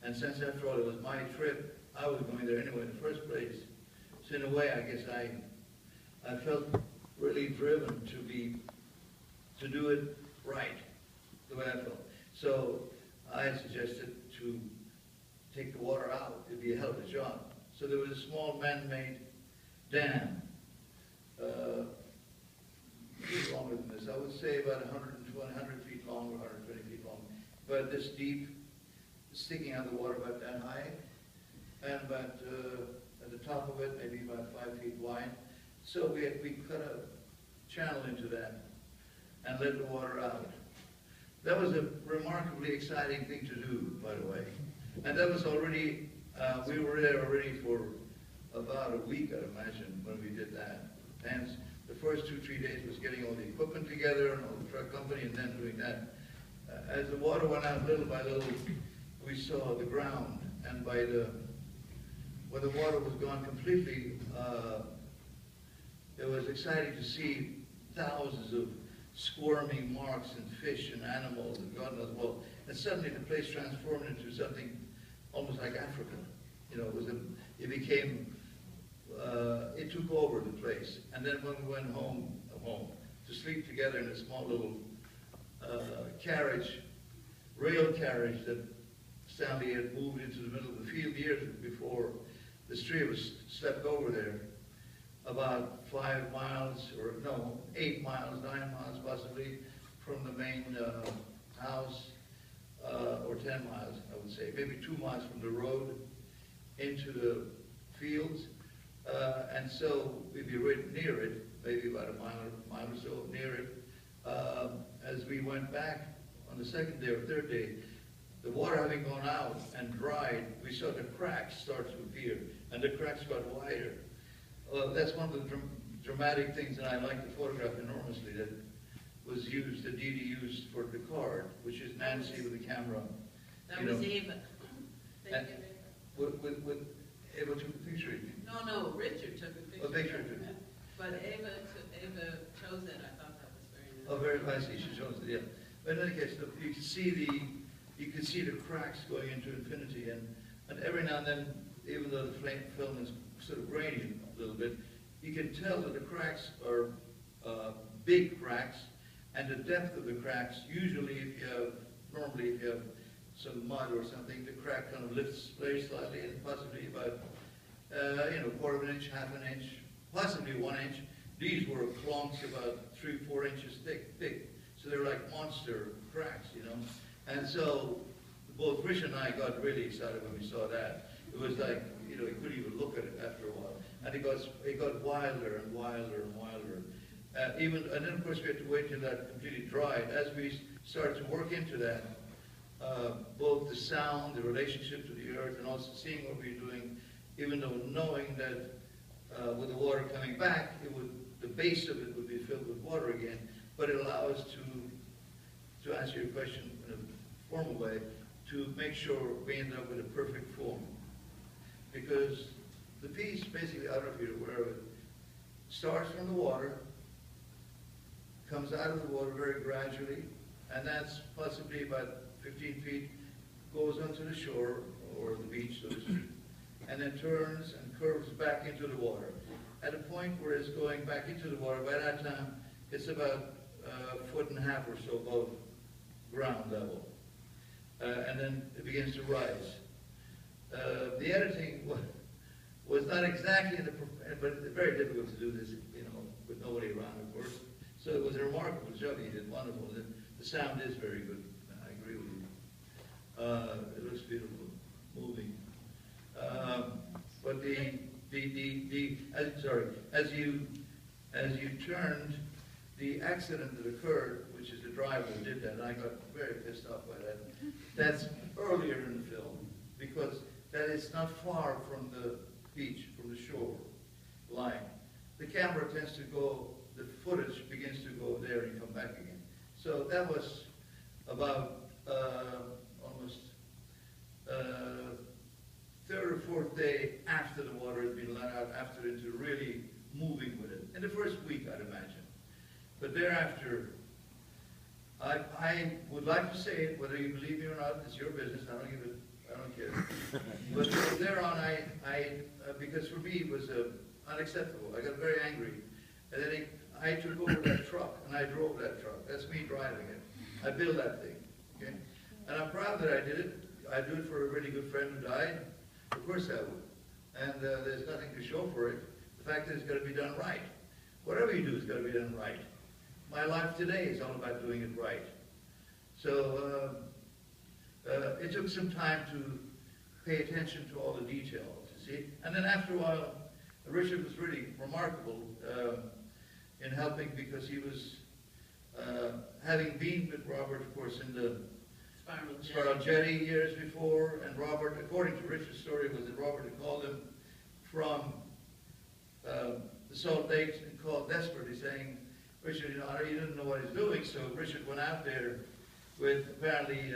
And since after all it was my trip, I was going there anyway in the first place. So in a way, I guess I felt really driven to do it right, the way I felt. So I suggested to take the water out. It'd be a hell of a job. So there was a small man-made dam, longer than this. I would say about 100 feet long or 120 feet long. But this deep, sticking out of the water about that high, and about at the top of it, maybe about 5 feet wide. So we cut a channel into that and let the water out. That was a remarkably exciting thing to do, by the way. And that was already, we were there already for about a week, I'd imagine, when we did that. And the first 2-3 days was getting all the equipment together and all the truck company and then doing that. As the water went out little by little, we saw the ground, and when the water was gone completely, it was exciting to see thousands of squirming marks and fish and animals and God knows what. And suddenly the place transformed into something almost like Africa. You know, it took over the place. And then when we went home to sleep together in a small little rail carriage that Stanley had moved into the middle of the field years before the stream was swept over there, about 5 miles, or no, 8 miles, 9 miles possibly, from the main house, or 10 miles, I would say, maybe 2 miles from the road into the fields. And so we'd be right near it, maybe about a mile or so near it. As we went back on the second day or third day, the water having gone out and dried, we saw the cracks start to appear, and the cracks got wider. That's one of the dramatic things that I like to photograph enormously that was used, that Dee Dee used for the card, which is Nancy with the camera. That was Ava. With Ava took a picture. No, Richard took a picture. A picture too. But Ava chose it. I thought that was very nice. Oh, very nicely she chose it, yeah. But in any case, you can see the cracks going into infinity, and every now and then, even though the film is sort of grainy a little bit, you can tell that the cracks are big cracks, and the depth of the cracks, usually normally if you have some mud or something, the crack kind of lifts very slightly, and possibly about, quarter of an inch, half an inch, possibly 1 inch. These were clumps about 3-4 inches thick. So they're like monster cracks, you know. And so both Rich and I got really excited when we saw that. It was like, you couldn't even look at it after a while. And it got wilder and wilder and wilder. And then of course we had to wait till that completely dried. As we started to work into that, both the sound, the relationship to the earth, and also seeing what we were doing, even though knowing that with the water coming back, the base of it would be filled with water again, but it allows us to answer your question in a formal way, to make sure we end up with a perfect form. Because the piece, basically, I don't know if you're aware of it, starts from the water, comes out of the water very gradually, and that's possibly about 15 feet, goes onto the shore, or the beach, so to speak, and then turns and curves back into the water. At a point where it's going back into the water, by that time, it's about 1.5 feet or so above ground level. And then it begins to rise. The editing was not exactly but it's very difficult to do this, with nobody around, of course. So it was a remarkable job. He did wonderful. The sound is very good. I agree with you. It looks beautiful, moving. But as you turned, the accident that occurred, which is the driver who did that, and I got very pissed off by that. That's earlier in the film, because that is not far from the beach, from the shore line. The camera tends to go, the footage begins to go there and come back again. So that was about almost third or fourth day after the water had been let out, after into really moving with it. In the first week, I'd imagine. But thereafter, I would like to say it, whether you believe me or not, it's your business. I I don't care. But from there on, because for me it was unacceptable. I got very angry. And then I took over that truck, and I drove that truck. That's me driving it. I built that thing, okay? And I'm proud that I did it. I do it for a really good friend who died. Of course I would. And there's nothing to show for it. The fact is it's got to be done right. Whatever you do has got to be done right. My life today is all about doing it right. So it took some time to pay attention to all the details, you see. And then after a while, Richard was really remarkable in helping, because he was, having been with Robert, of course, in the Spiral Jetty years before, and Robert, according to Richard's story, was that Robert had called him from the Salt Lakes and called desperately saying, Richard, he didn't know what he's doing, so Richard went out there with apparently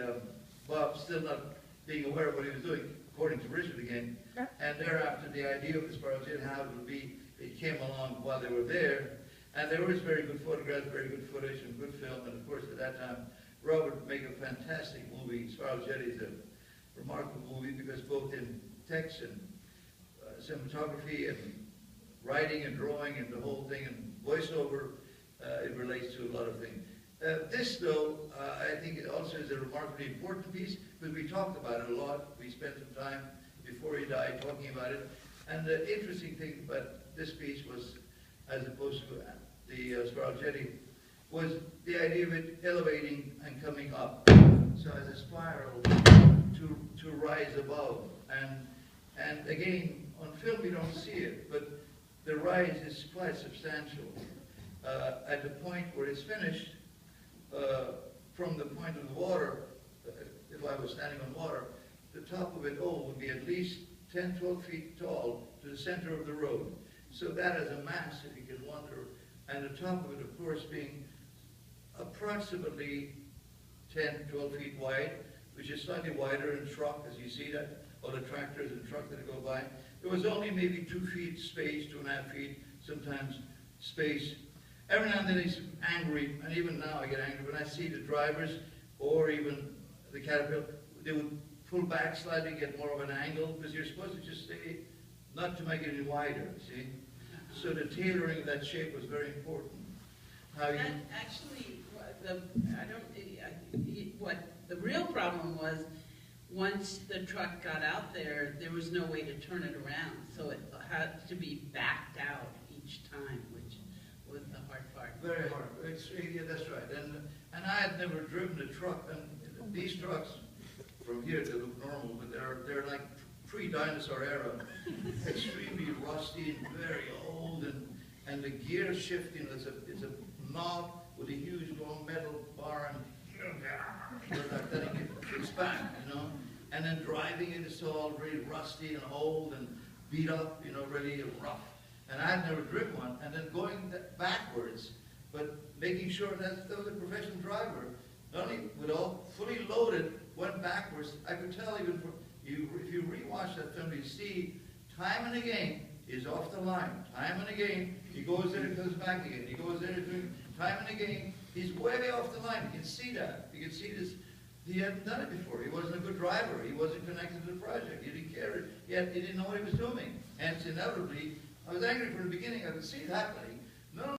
Bob still not being aware of what he was doing, according to Richard again, and thereafter the idea of the Spiral Jetty, how it would be, it came along while they were there, and there was very good photographs, very good footage, and good film, and of course at that time, Robert would make a fantastic movie. Spiral Jetty is a remarkable movie because both in text and cinematography and writing and drawing and the whole thing and voiceover, it relates to a lot of things. This, though, I think it also is a remarkably important piece because we talked about it a lot. We spent some time before he died talking about it. And the interesting thing about this piece was, as opposed to the Spiral Jetty, was the idea of it elevating and coming up. So as a spiral to rise above. And again, on film you don't see it, but the rise is quite substantial. At the point where it's finished, from the point of the water, if I was standing on water, the top of it all would be at least 10, 12 feet tall to the center of the road. So that as a mass, if you can wonder, and the top of it, of course, being approximately 10, 12 feet wide, which is slightly wider in truck, as you see that, all the tractors and truck that go by. There was only maybe 2 feet space, 2.5 feet, sometimes space. Every now and then he's angry, and even now I get angry when I see the drivers or even the Caterpillar, they would pull back slightly, get more of an angle, because you're supposed to just stay, not to make it any wider, see? So the tailoring of that shape was very important. How you... Actually, what the real problem was, once the truck got out there, there was no way to turn it around, so it had to be backed out each time, which was the hard part. Very hard. Yeah, that's right. And I had never driven a truck, and these trucks from here they look normal, but they're like pre-dinosaur era, extremely rusty and very old, and the gear shifting is a knob with a huge long metal bar, and then it kicks back, you know. And then driving it is all really rusty and old and beat up, you know, really rough. And I had never driven one, and then going backwards, but making sure that there was a professional driver, not only with all fully loaded, went backwards. I could tell even from if you rewatch that film, you see time and again he's off the line. Time and again he goes there and comes back again. He goes there and time and again he's way off the line. You can see that. You can see this. He hadn't done it before. He wasn't a good driver. He wasn't connected to the project. He didn't care. He didn't know what he was doing. And inevitably, I was angry from the beginning. I could see it happening.